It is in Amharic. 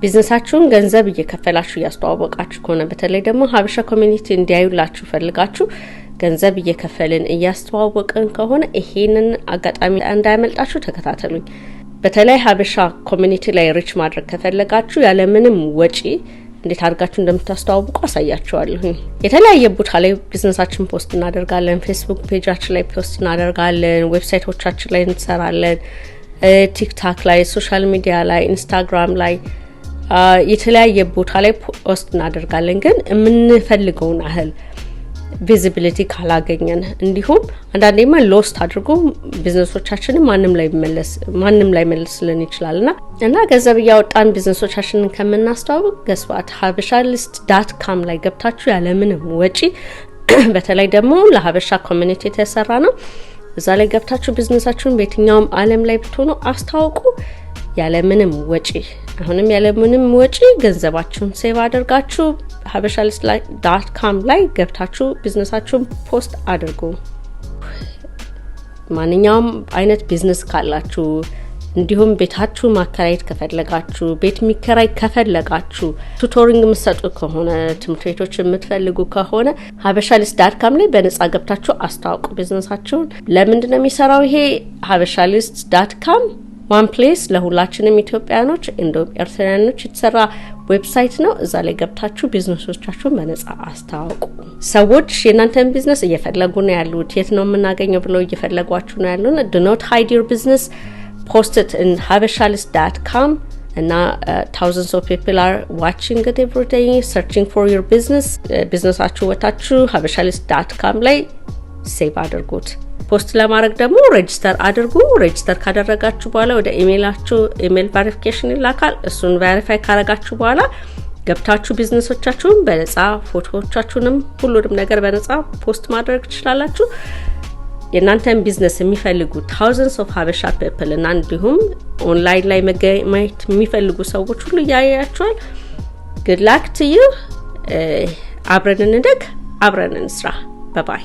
ቢዝነሳችሁን ገንዘብ እየከፈላችሁ ያስተዋወቃችሁ ከሆነ በተለይ ደግሞ ሀበሻ ኮሚኒቲ እንዲያዩላችሁ ፈልጋችሁ ገንዘብ እየከፈልን ያስተዋወቅን ከሆነ ይሄንን አጋጣሚ እንዳይመልጣችሁ ተከታተሉኝ። በተለይ ሀበሻ ኮሚኒቲ ላይ ሪች ማድረግ ከፈለጋችሁ ያለ ምንም ወጪ እንዴት አድርጋችሁ እንደምታስተዋውቁ አሳያችኋለሁ። የተለያየ ቦታ ላይ ቢዝነሳችን ፖስት እናደርጋለን። ፌስቡክ ፔጃችን ላይ ፖስት እናደርጋለን። ዌብሳይቶቻችን ላይ እንሰራለን። ቲክታክ ላይ፣ ሶሻል ሚዲያ ላይ፣ ኢንስታግራም ላይ የተለያየ ቦታ ላይ ፖስት እናደርጋለን። ግን የምንፈልገውን ያህል ቪዚቢሊቲ ካላገኘን እንዲሁም አንዳንዴማ ሎስት አድርጎ ቢዝነሶቻችንን ማንም ላይ መልስልን ይችላልና እና ገንዘብ ያወጣን ቢዝነሶቻችንን ከምናስተዋውቅ ገስዋት habeshalist.com ላይ ገብታችሁ ያለ ምንም ወጪ በተለይ ደግሞ ለሀበሻ ኮሚኒቲ የተሰራ ነው። እዛ ላይ ገብታችሁ ቢዝነሳችሁን በየትኛውም ዓለም ላይ ብትሆኑ አስተዋውቁ ያለ ምንም ወጪ። አሁንም ያለ ምንም ወጪ ገንዘባችሁን ሴቭ አድርጋችሁ habeshalist.com ላይ ገብታችሁ ቢዝነሳችሁን ፖስት አድርጉ። ማንኛውም አይነት ቢዝነስ ካላችሁ እንዲሁም ቤታችሁ ማከራየት ከፈለጋችሁ ቤት ሚከራይ ከፈለጋችሁ ቱቶሪንግ መስጠቱ ከሆነ ትምህርት ቤቶች የምትፈልጉ ከሆነ habeshalist.com ላይ በነፃ ገብታችሁ አስተዋውቁ ቢዝነሳችሁን። ለምንድን ነው የሚሰራው ይሄ habeshalist.com? ዋን ፕሌስ ለሁላችንም ኢትዮጵያኖች እንዲሁም ኤርትራኖች የተሰራ ዌብሳይት ነው። እዛ ላይ ገብታችሁ ቢዝነሶቻችሁን በነፃ አስተዋውቁ። ሰዎች የናንተን ቢዝነስ እየፈለጉ ነው ያሉት፣ የት ነው የምናገኘው ብለው እየፈለጓችሁ ነው ያሉት። do not hide your business, post it in habeshalist.com and thousands of people are watching it every day, searching for your business. ቢዝነሳችሁ ወጣችሁ habeshalist.com ላይ ሴቭ አድርጉት። ፖስት ለማድረግ ደግሞ ሬጂስተር አድርጉ። ሬጂስተር ካደረጋችሁ በኋላ ወደ ኢሜይላችሁ ኢሜይል ቬሪፊኬሽን ይላካል። እሱን ቬሪፋይ ካደረጋችሁ በኋላ ገብታችሁ ቢዝነሶቻችሁን በነፃ ፎቶዎቻችሁንም ሁሉንም ነገር በነፃ ፖስት ማድረግ ትችላላችሁ። የናንተን ቢዝነስ የሚፈልጉ thousands of ሀበሻ people እና እንዲሁም ኦንላይን ላይ ማየት የሚፈልጉ ሰዎች ሁሉ ያያያችኋል። good luck to you። አብረን እንደግ፣ አብረን እንስራ። ባይ ባይ።